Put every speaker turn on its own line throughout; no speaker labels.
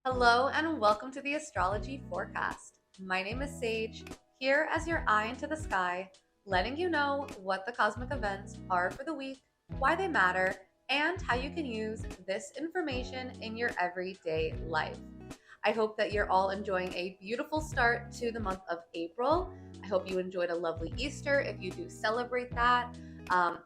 Hello and welcome to the Astrology Forecast. My name is Sage, here as your eye into the sky, letting you know what the cosmic events are for the week, why they matter, and how you can use this information in your everyday life. I hope that you're all enjoying a beautiful start to the month of April. I hope you enjoyed a lovely Easter if you do celebrate that.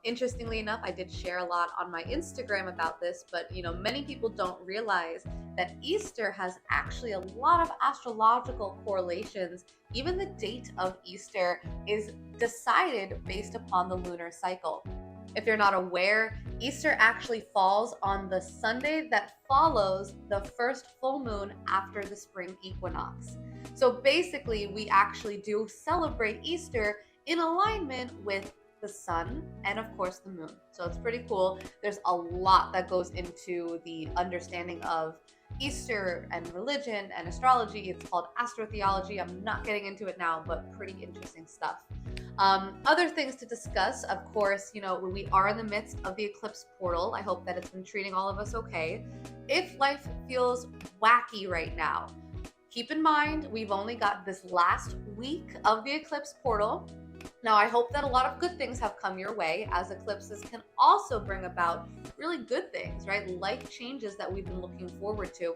Interestingly enough, I did share a lot on my Instagram about this, but many people don't realize that Easter has actually a lot of astrological correlations. Even the date of Easter is decided based upon the lunar cycle. If you're not aware, Easter actually falls on the Sunday that follows the first full moon after the spring equinox. So basically, we actually do celebrate Easter in alignment with the sun and of course the moon. So it's pretty cool. There's a lot that goes into the understanding of Easter and religion and astrology. It's called astrotheology. I'm not getting into it now, but pretty interesting stuff. Other things to discuss, of course, we are in the midst of the eclipse portal. I hope that it's been treating all of us okay. If life feels wacky right now, keep in mind we've only got this last week of the eclipse portal. Now, I hope that a lot of good things have come your way, as eclipses can also bring about really good things, right? Life changes that we've been looking forward to.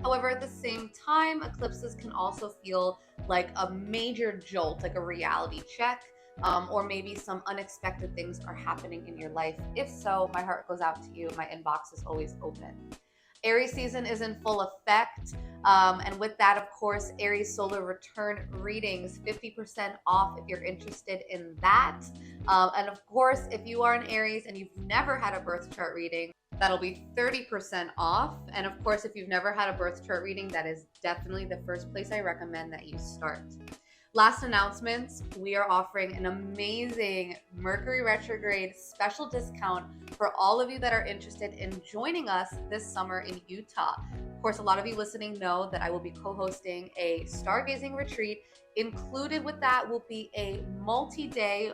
However, at the same time, eclipses can also feel like a major jolt, like a reality check, or maybe some unexpected things are happening in your life. If so, my heart goes out to you. My inbox is always open. Aries season is in full effect. And with that, of course, Aries solar return readings, 50% off if you're interested in that. And of course, if you are an Aries and you've never had a birth chart reading, that'll be 30% off. And of course, if you've never had a birth chart reading, that is definitely the first place I recommend that you start. Last announcements, we are offering an amazing Mercury retrograde special discount for all of you that are interested in joining us this summer in Utah. Of course, a lot of you listening know that I will be co-hosting a stargazing retreat. Included with that will be a multi-day,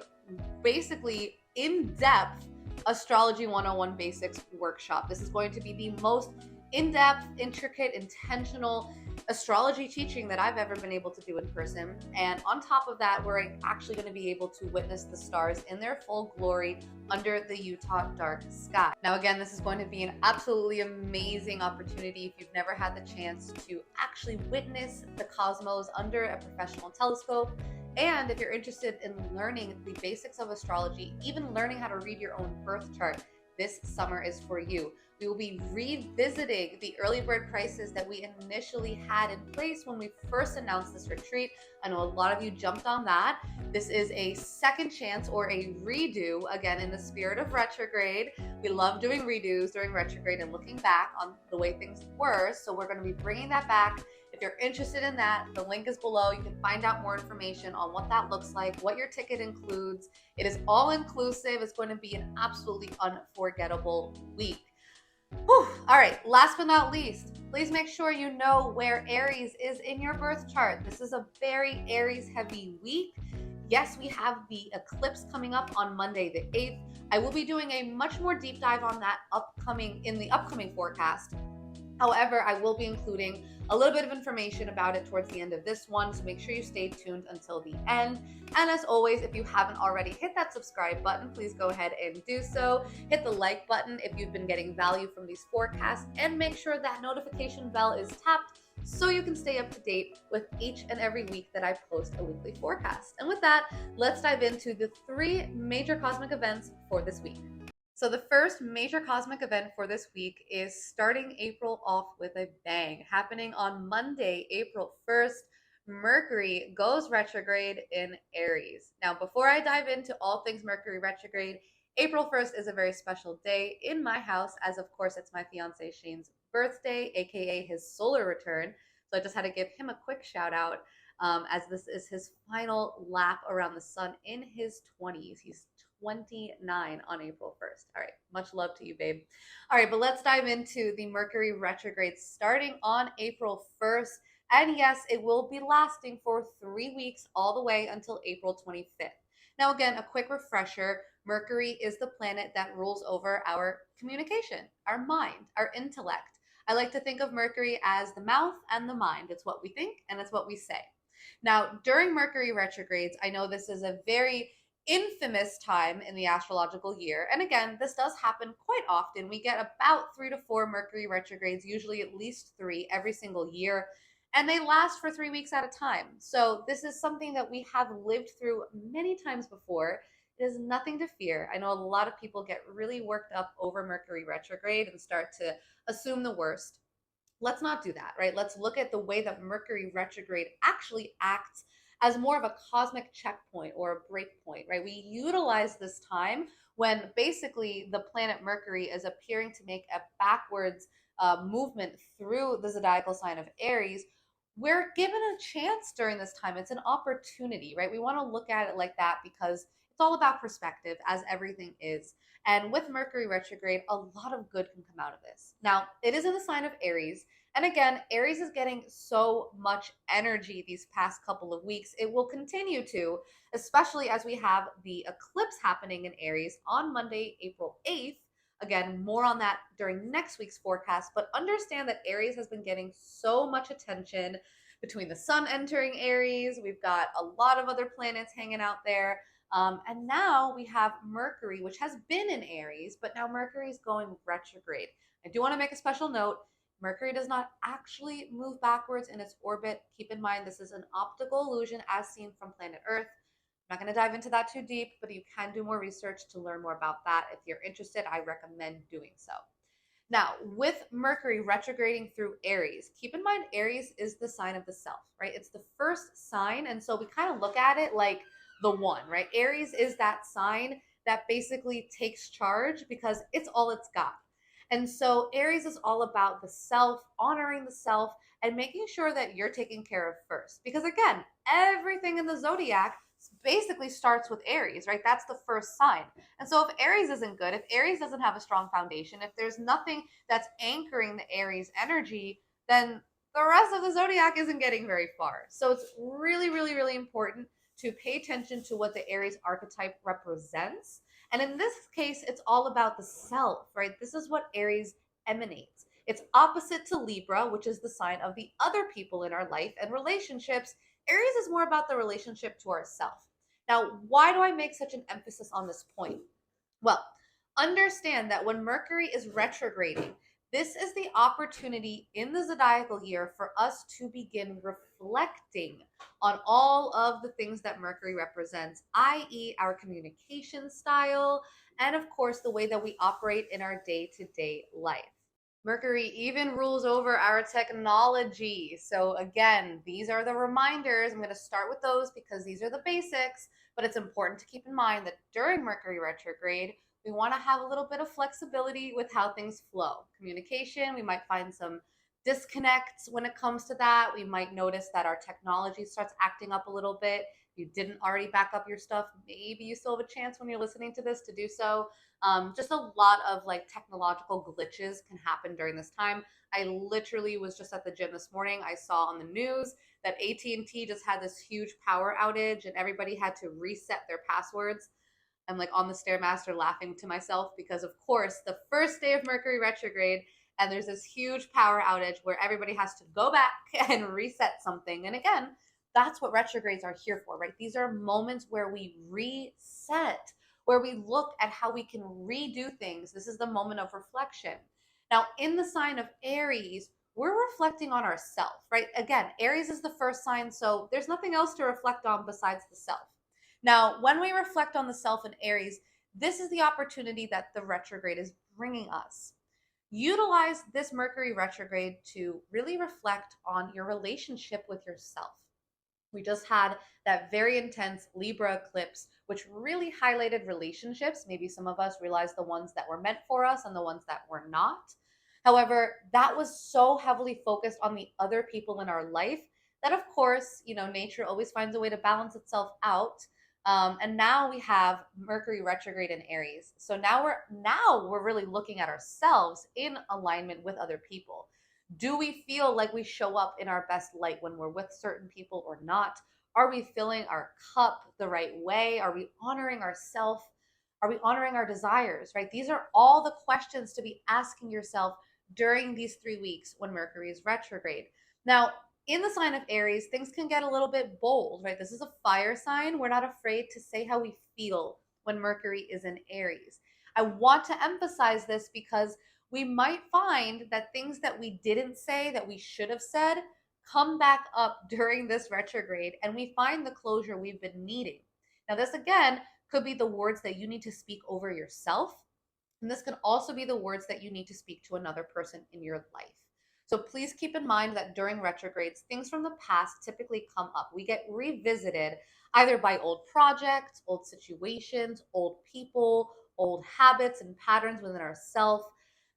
basically in-depth Astrology 101 Basics workshop. This is going to be the most in-depth, intricate, intentional astrology teaching that I've ever been able to do in person. And on top of that, we're actually going to be able to witness the stars in their full glory under the Utah dark sky. Now, again, this is going to be an absolutely amazing opportunity if you've never had the chance to actually witness the cosmos under a professional telescope. And if you're interested in learning the basics of astrology, even learning how to read your own birth chart, this summer is for you. We will be revisiting the early bird prices that we initially had in place when we first announced this retreat. I know a lot of you jumped on that. This is a second chance or a redo, again, in the spirit of retrograde. We love doing redos during retrograde and looking back on the way things were. So we're going to be bringing that back. If you're interested in that, the link is below. You can find out more information on what that looks like, what your ticket includes. It is all inclusive. It's going to be an absolutely unforgettable week. Whew. All right, last but not least, please make sure you know where Aries is in your birth chart. This is a very Aries heavy week. Yes, we have the eclipse coming up on Monday the 8th. I will be doing a much more deep dive on that in the upcoming forecast. However, I will be including a little bit of information about it towards the end of this one, so make sure you stay tuned until the end. And as always, if you haven't already hit that subscribe button, please go ahead and do so. Hit the like button if you've been getting value from these forecasts, and make sure that notification bell is tapped so you can stay up to date with each and every week that I post a weekly forecast. And with that, let's dive into the 3 major cosmic events for this week. So the first major cosmic event for this week is starting April off with a bang. Happening on Monday, April 1st, Mercury goes retrograde in Aries. Now, before I dive into all things Mercury retrograde, April 1st is a very special day in my house, as of course it's my fiance Shane's birthday, aka his solar return. So I just had to give him a quick shout out, as this is his final lap around the sun in his 20s. He's 29 on April 1st. All right, much love to you, babe. All right, but let's dive into the Mercury retrograde starting on April 1st. And yes, it will be lasting for 3 weeks, all the way until April 25th. Now, again, a quick refresher, Mercury is the planet that rules over our communication, our mind, our intellect, I like to think of Mercury as the mouth and the mind. It's what we think and it's what we say. Now, during Mercury retrogrades, I know this is a very infamous time in the astrological year. And again, this does happen quite often. We get about 3 to 4 Mercury retrogrades, usually at least 3 every single year. And they last for 3 weeks at a time. So, this is something that we have lived through many times before. It is nothing to fear. I know a lot of people get really worked up over Mercury retrograde and start to assume the worst. Let's not do that, right? Let's look at the way that Mercury retrograde actually acts as more of a cosmic checkpoint or a break point, right? We utilize this time when basically the planet Mercury is appearing to make a backwards movement through the zodiacal sign of Aries. We're given a chance during this time. It's an opportunity, right? We want to look at it like that because it's all about perspective, as everything is. And with Mercury retrograde, a lot of good can come out of this. Now, it is in the sign of Aries. And again, Aries is getting so much energy these past couple of weeks. It will continue to, especially as we have the eclipse happening in Aries on Monday, April 8th. Again, more on that during next week's forecast, but understand that Aries has been getting so much attention between the sun entering Aries. We've got a lot of other planets hanging out there. And now we have Mercury, which has been in Aries, but now Mercury is going retrograde. I do want to make a special note. Mercury does not actually move backwards in its orbit. Keep in mind, this is an optical illusion as seen from planet Earth. I'm not going to dive into that too deep, but you can do more research to learn more about that. If you're interested, I recommend doing so. Now, with Mercury retrograding through Aries, keep in mind Aries is the sign of the self, right? It's the first sign. And so we kind of look at it like the one, right? Aries is that sign that basically takes charge because it's all it's got. And so Aries is all about the self, honoring the self, and making sure that you're taken care of first. Because again, everything in the zodiac basically starts with Aries, right? That's the first sign. And so if Aries isn't good, if Aries doesn't have a strong foundation, if there's nothing that's anchoring the Aries energy, then the rest of the zodiac isn't getting very far. So it's really, really, really important to pay attention to what the Aries archetype represents. And in this case, it's all about the self, right? This is what Aries emanates. It's opposite to Libra, which is the sign of the other people in our life and relationships. Aries is more about the relationship to ourself. Now, why do I make such an emphasis on this point? Well, understand that when Mercury is retrograding, this is the opportunity in the zodiacal year for us to begin reflecting on all of the things that Mercury represents, i.e., our communication style, and of course, the way that we operate in our day to day life. Mercury even rules over our technology. So, again, these are the reminders. I'm going to start with those because these are the basics, but it's important to keep in mind that during Mercury retrograde, we want to have a little bit of flexibility with how things flow. Communication, we might find some disconnects when it comes to that. We might notice that our technology starts acting up a little bit. If you didn't already back up your stuff, maybe you still have a chance when you're listening to this to do so. Just a lot of like technological glitches can happen during this time. I literally was just at the gym this morning. I saw on the news that AT&T just had this huge power outage and everybody had to reset their passwords. I'm like on the Stairmaster laughing to myself because, of course, the first day of Mercury retrograde, and there's this huge power outage where everybody has to go back and reset something. And again, that's what retrogrades are here for, right? These are moments where we reset, where we look at how we can redo things. This is the moment of reflection. Now, in the sign of Aries, we're reflecting on ourselves, right? Again, Aries is the first sign, so there's nothing else to reflect on besides the self. Now, when we reflect on the self in Aries, this is the opportunity that the retrograde is bringing us. Utilize this Mercury retrograde to really reflect on your relationship with yourself. We just had that very intense Libra eclipse, which really highlighted relationships. Maybe some of us realized the ones that were meant for us and the ones that were not. However, that was so heavily focused on the other people in our life that, of course, nature always finds a way to balance itself out. And now we have Mercury retrograde in Aries. So now we're really looking at ourselves in alignment with other people. Do we feel like we show up in our best light when we're with certain people or not? Are we filling our cup the right way? Are we honoring ourselves? Are we honoring our desires, right? These are all the questions to be asking yourself during these 3 weeks when Mercury is retrograde. Now, in the sign of Aries, things can get a little bit bold, right? This is a fire sign. We're not afraid to say how we feel when Mercury is in Aries. I want to emphasize this because we might find that things that we didn't say that we should have said come back up during this retrograde, and we find the closure we've been needing. Now, this again could be the words that you need to speak over yourself, and this can also be the words that you need to speak to another person in your life. So please keep in mind that during retrogrades, things from the past typically come up. We get revisited either by old projects, old situations, old people, old habits and patterns within ourselves.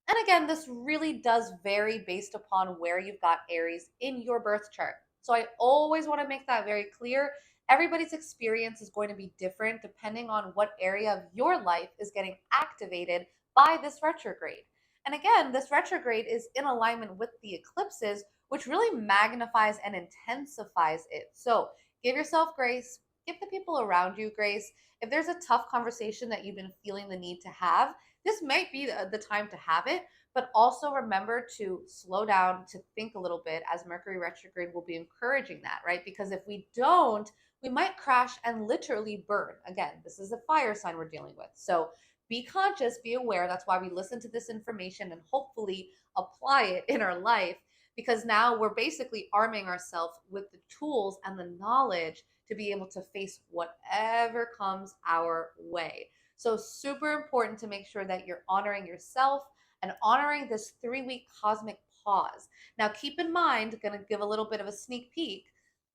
And again, this really does vary based upon where you've got Aries in your birth chart. So I always want to make that very clear. Everybody's experience is going to be different depending on what area of your life is getting activated by this retrograde. And again, this retrograde is in alignment with the eclipses, which really magnifies and intensifies it. So give yourself grace, give the people around you grace. If there's a tough conversation that you've been feeling the need to have, this might be the time to have it, but also remember to slow down, to think a little bit, as Mercury retrograde will be encouraging that, right? Because if we don't, we might crash and literally burn. Again, this is a fire sign we're dealing with. So be conscious, be aware. That's why we listen to this information and hopefully apply it in our life, because now we're basically arming ourselves with the tools and the knowledge to be able to face whatever comes our way. So super important to make sure that you're honoring yourself and honoring this 3-week cosmic pause. Now, keep in mind, going to give a little bit of a sneak peek.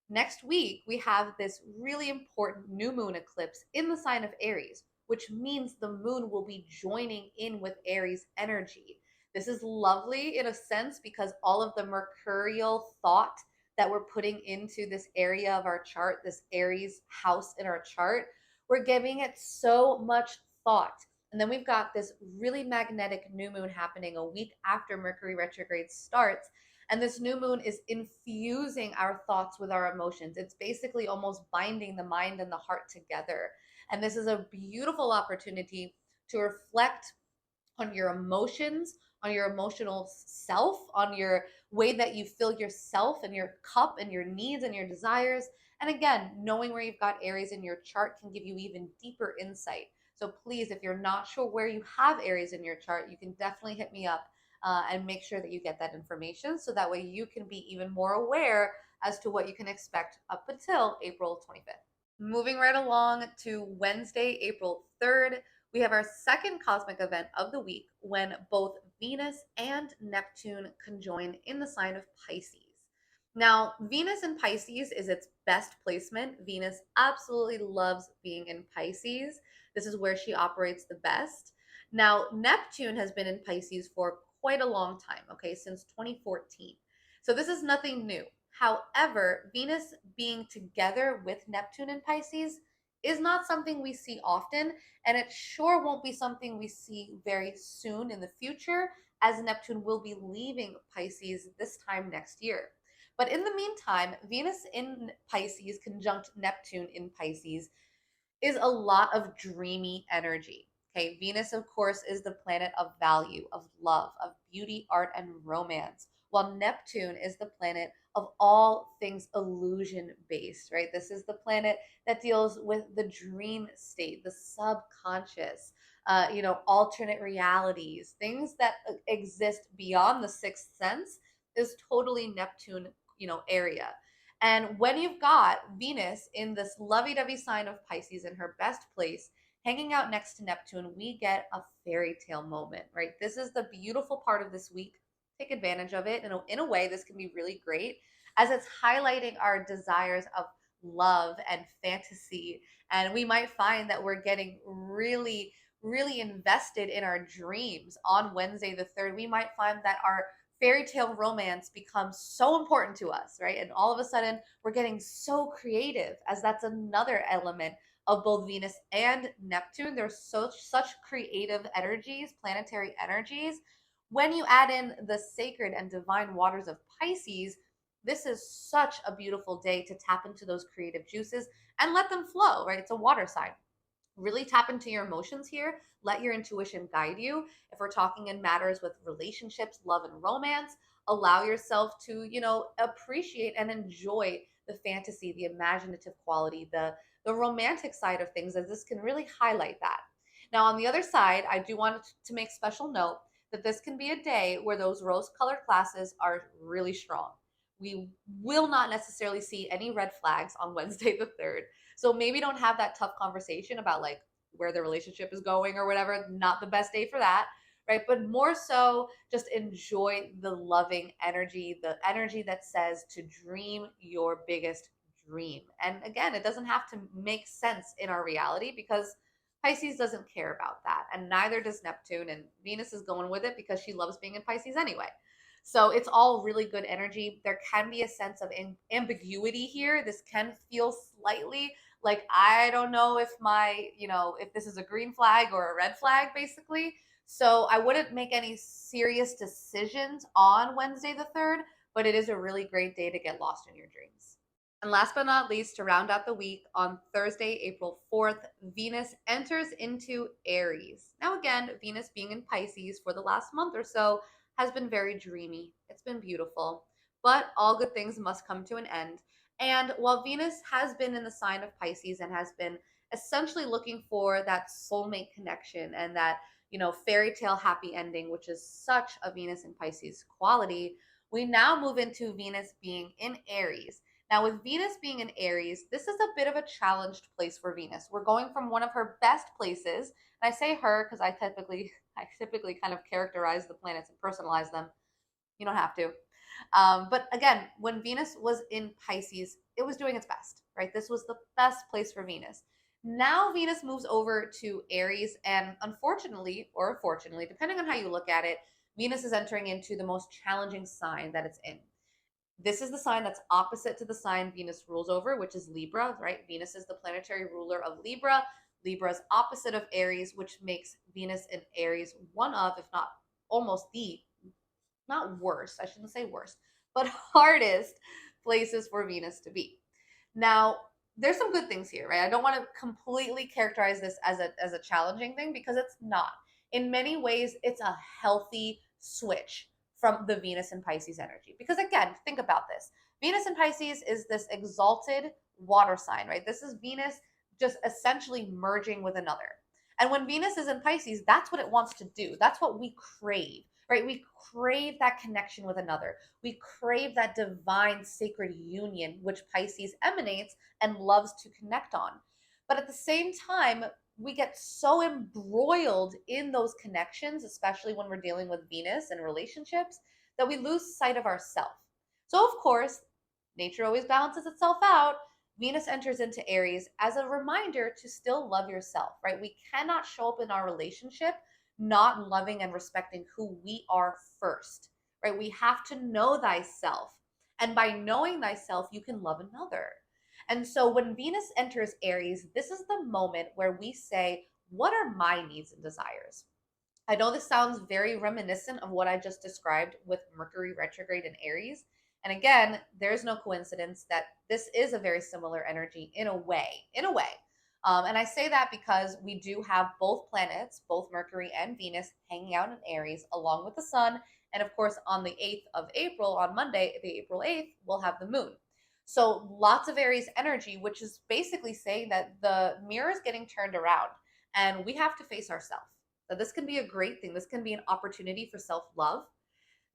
Next week, we have this really important new moon eclipse in the sign of Aries, which means the moon will be joining in with Aries energy. This is lovely in a sense because all of the mercurial thought that we're putting into this area of our chart, this Aries house in our chart, we're giving it so much thought. And then we've got this really magnetic new moon happening a week after Mercury retrograde starts. And this new moon is infusing our thoughts with our emotions. It's basically almost binding the mind and the heart together. And this is a beautiful opportunity to reflect on your emotions, on your emotional self, on your way that you fill yourself and your cup and your needs and your desires. And again, knowing where you've got Aries in your chart can give you even deeper insight. So please, if you're not sure where you have Aries in your chart, you can definitely hit me up and make sure that you get that information so that way you can be even more aware as to what you can expect up until April 25th. Moving right along to Wednesday, April 3rd, we have our second cosmic event of the week when both Venus and Neptune conjoin in the sign of Pisces. Now, Venus in Pisces is its best placement. Venus absolutely loves being in Pisces. This is where she operates the best. Now, Neptune has been in Pisces for quite a long time, okay, since 2014. So this is nothing new. However, Venus being together with Neptune in Pisces is not something we see often, and it sure won't be something we see very soon in the future, as Neptune will be leaving Pisces this time next year. But in the meantime, Venus in Pisces conjunct Neptune in Pisces is a lot of dreamy energy. Okay, Venus, of course, is the planet of value, of love, of beauty, art, and romance, while Neptune is the planet of all things illusion based, right? This is the planet that deals with the dream state, the subconscious, alternate realities, things that exist beyond the sixth sense is totally Neptune, area. And when you've got Venus in this lovey-dovey sign of Pisces in her best place, hanging out next to Neptune, we get a fairy tale moment, right? This is the beautiful part of this week. Take advantage of it. In a way, this can be really great as it's highlighting our desires of love and fantasy. And we might find that we're getting really, really invested in our dreams on Wednesday the 3rd. We might find that our fairy tale romance becomes so important to us, right? And all of a sudden, we're getting so creative, as that's another element of both Venus and Neptune. There's such creative energies, planetary energies. When you add in the sacred and divine waters of Pisces, this is such a beautiful day to tap into those creative juices and let them flow, right? It's a water sign. Really tap into your emotions here. Let your intuition guide you. If we're talking in matters with relationships, love, and romance, allow yourself to, appreciate and enjoy the fantasy, the imaginative quality, the romantic side of things, as this can really highlight that. Now, on the other side, I do want to make special note that this can be a day where those rose colored classes are really strong. We will not necessarily see any red flags on Wednesday the 3rd. So maybe don't have that tough conversation about like where the relationship is going or whatever. Not the best day for that, right? But more so just enjoy the loving energy, the energy that says to dream your biggest dream. And again, it doesn't have to make sense in our reality because Pisces doesn't care about that. And neither does Neptune. And Venus is going with it because she loves being in Pisces anyway. So it's all really good energy. There can be a sense of ambiguity here. This can feel slightly like, I don't know if if this is a green flag or a red flag, basically. So I wouldn't make any serious decisions on Wednesday the 3rd, but it is a really great day to get lost in your dreams. And last but not least, to round out the week, on Thursday, April 4th, Venus enters into Aries. Now, again, Venus being in Pisces for the last month or so has been very dreamy. It's been beautiful, but all good things must come to an end. And while Venus has been in the sign of Pisces and has been essentially looking for that soulmate connection and that, fairy tale happy ending, which is such a Venus in Pisces quality, we now move into Venus being in Aries. Now, with Venus being in Aries, this is a bit of a challenged place for Venus. We're going from one of her best places, and I say her because I typically kind of characterize the planets and personalize them. You don't have to. But again, when Venus was in Pisces, it was doing its best, right? This was the best place for Venus. Now Venus moves over to Aries, and unfortunately, or fortunately, depending on how you look at it, Venus is entering into the most challenging sign that it's in. This is the sign that's opposite to the sign Venus rules over, which is Libra, right? Venus is the planetary ruler of Libra. Libra is opposite of Aries, which makes Venus in Aries one of, if not almost the, not worst, I shouldn't say worst, but hardest places for Venus to be. Now, there's some good things here, right? I don't want to completely characterize this as a challenging thing because it's not. In many ways, it's a healthy switch from the Venus and Pisces energy. Because again, think about this. Venus and Pisces is this exalted water sign, right? This is Venus just essentially merging with another. And when Venus is in Pisces, that's what it wants to do. That's what we crave, right? We crave that connection with another. We crave that divine sacred union, which Pisces emanates and loves to connect on. But at the same time, we get so embroiled in those connections, especially when we're dealing with Venus and relationships, that we lose sight of ourselves. So, of course, nature always balances itself out. Venus enters into Aries as a reminder to still love yourself, right? We cannot show up in our relationship not loving and respecting who we are first, right? We have to know thyself. And by knowing thyself, you can love another. And so when Venus enters Aries, this is the moment where we say, what are my needs and desires? I know this sounds very reminiscent of what I just described with Mercury retrograde in Aries. And again, there's no coincidence that this is a very similar energy in a way, and I say that because we do have both planets, both Mercury and Venus, hanging out in Aries along with the sun. And of course, on the 8th of April, on Monday, the April 8th, we'll have the moon. So lots of Aries energy, which is basically saying that the mirror is getting turned around and we have to face ourselves. So this can be a great thing. This can be an opportunity for self-love,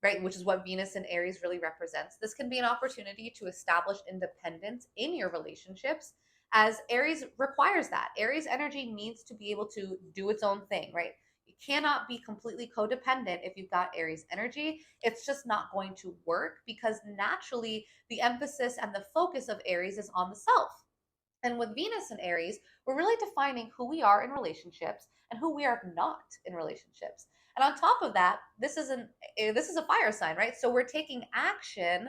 right? Which is what Venus and Aries really represents. This can be an opportunity to establish independence in your relationships, as Aries requires that. Aries energy needs to be able to do its own thing, right? You cannot be completely codependent if you've got Aries energy. It's just not going to work because naturally the emphasis and the focus of Aries is on the self. And with Venus and Aries, we're really defining who we are in relationships and who we are not in relationships. And on top of that, this is a fire sign, right? So we're taking action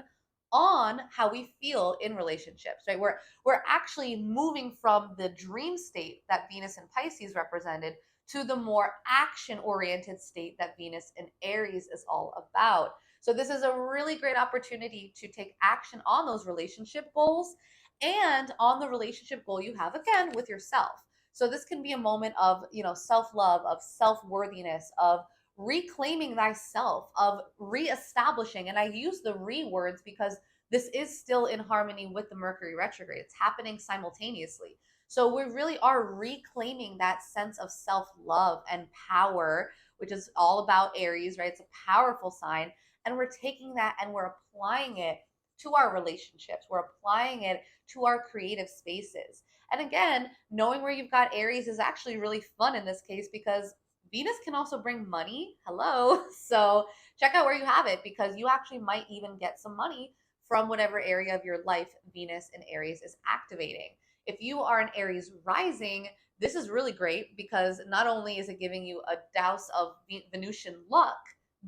on how we feel in relationships, right? We're actually moving from the dream state that Venus and Pisces represented to the more action-oriented state that Venus and Aries is all about. So this is a really great opportunity to take action on those relationship goals and on the relationship goal you have, again, with yourself. So this can be a moment of, self-love, of self-worthiness, of reclaiming thyself, of reestablishing. And I use the re words because this is still in harmony with the Mercury retrograde. It's happening simultaneously. So we really are reclaiming that sense of self-love and power, which is all about Aries, right? It's a powerful sign. And we're taking that and we're applying it to our relationships. We're applying it to our creative spaces. And again, knowing where you've got Aries is actually really fun in this case because Venus can also bring money. Hello. So check out where you have it because you actually might even get some money from whatever area of your life Venus in Aries is activating. If you are an Aries rising, this is really great because not only is it giving you a douse of Venusian luck,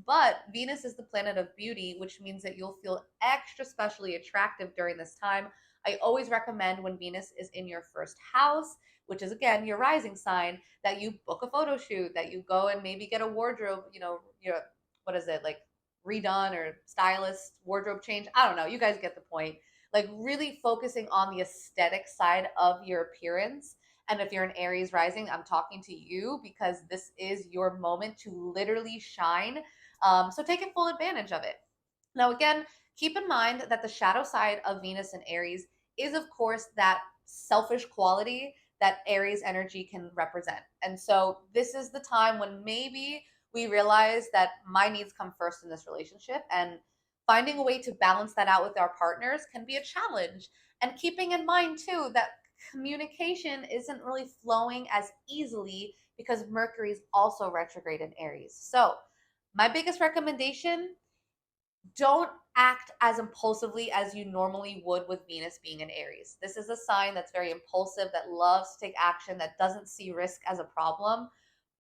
but Venus is the planet of beauty, which means that you'll feel extra specially attractive during this time. I always recommend when Venus is in your first house, which is again your rising sign, that you book a photo shoot, that you go and maybe get a wardrobe, what is it, like redone or stylist wardrobe change. I don't know. You guys get the point. Like really focusing on the aesthetic side of your appearance. And if you're an Aries rising, I'm talking to you because this is your moment to literally shine. So take full advantage of it. Now, again, keep in mind that the shadow side of Venus and Aries is, of course, that selfish quality that Aries energy can represent. And so this is the time when maybe we realize that my needs come first in this relationship, and finding a way to balance that out with our partners can be a challenge. And keeping in mind too that communication isn't really flowing as easily because Mercury is also retrograde in Aries. So my biggest recommendation, don't act as impulsively as you normally would with Venus being in Aries. This is a sign that's very impulsive, that loves to take action, that doesn't see risk as a problem.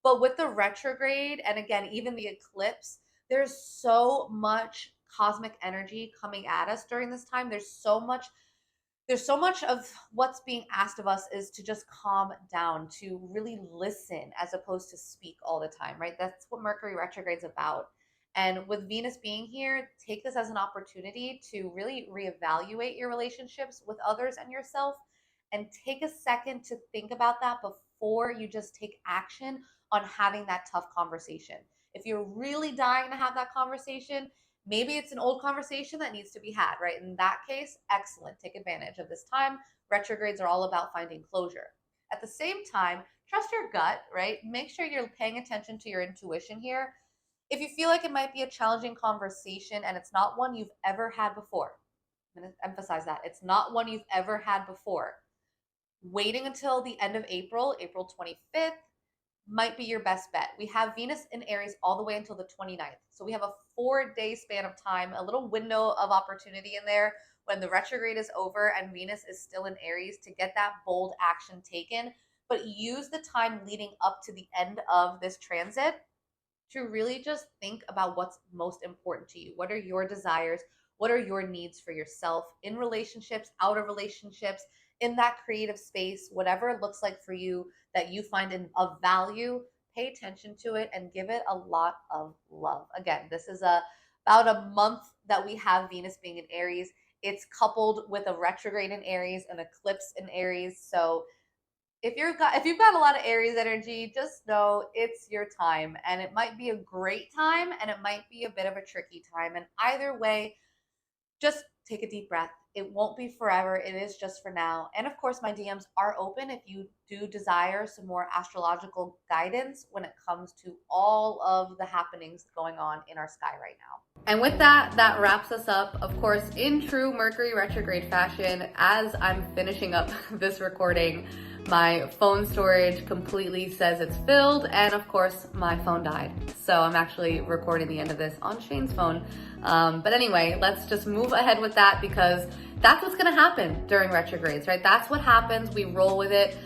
But with the retrograde, and again, even the eclipse, there's so much cosmic energy coming at us during this time. There's so much of what's being asked of us is to just calm down, to really listen as opposed to speak all the time, right? That's what Mercury retrograde is about. And with Venus being here, take this as an opportunity to really reevaluate your relationships with others and yourself, and take a second to think about that before you just take action on having that tough conversation. If you're really dying to have that conversation, maybe it's an old conversation that needs to be had, right? In that case, excellent. Take advantage of this time. Retrogrades are all about finding closure. At the same time, trust your gut, right? Make sure you're paying attention to your intuition here. If you feel like it might be a challenging conversation and it's not one you've ever had before, I'm going to emphasize that. It's not one you've ever had before. Waiting until the end of April, April 25th, might be your best bet. We have Venus in Aries all the way until the 29th. So we have a 4-day span of time, a little window of opportunity in there when the retrograde is over and Venus is still in Aries to get that bold action taken. But use the time leading up to the end of this transit to really just think about what's most important to you. What are your desires? What are your needs for yourself in relationships, out of relationships, in that creative space, whatever it looks like for you that you find of value, pay attention to it and give it a lot of love. Again, this is about a month that we have Venus being in Aries. It's coupled with a retrograde in Aries, an eclipse in Aries. So if you've got a lot of Aries energy, just know it's your time, and it might be a great time and it might be a bit of a tricky time. And either way, just take a deep breath. It won't be forever. It is just for now. And of course, my DMs are open if you do desire some more astrological guidance when it comes to all of the happenings going on in our sky right now. And with that, that wraps us up. Of course, in true Mercury retrograde fashion, as I'm finishing up this recording, my phone storage completely says it's filled, and of course my phone died. So I'm actually recording the end of this on Shane's phone. But anyway, let's just move ahead with that because that's what's gonna happen during retrogrades, right? That's what happens. We roll with it.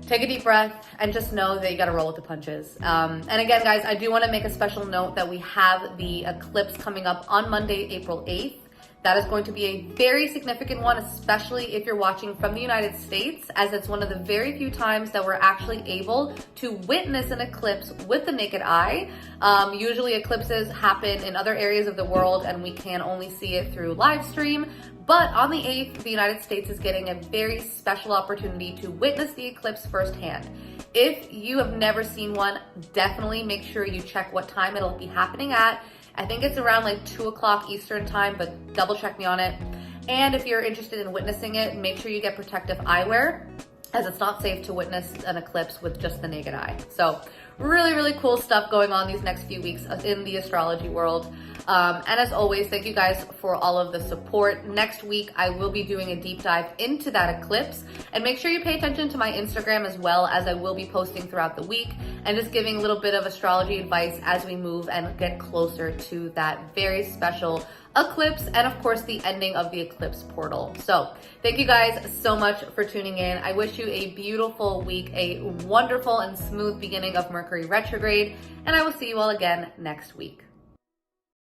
Take a deep breath and just know that you gotta roll with the punches. And again, guys, I do wanna make a special note that we have the eclipse coming up on Monday, April 8th. That is going to be a very significant one, especially if you're watching from the United States, as it's one of the very few times that we're actually able to witness an eclipse with the naked eye. Usually eclipses happen in other areas of the world and we can only see it through live stream. But on the 8th, the United States is getting a very special opportunity to witness the eclipse firsthand. If you have never seen one, definitely make sure you check what time it'll be happening at. I think it's around like 2 o'clock Eastern time, but double check me on it. And if you're interested in witnessing it, make sure you get protective eyewear, as it's not safe to witness an eclipse with just the naked eye. So really, really cool stuff going on these next few weeks in the astrology world. And as always, thank you guys for all of the support. Next week, I will be doing a deep dive into that eclipse. And make sure you pay attention to my Instagram as well, as I will be posting throughout the week and just giving a little bit of astrology advice as we move and get closer to that very special eclipse and of course the ending of the eclipse portal. So thank you guys so much for tuning in. I wish you a beautiful week, a wonderful and smooth beginning of Mercury retrograde, and I will see you all again next week.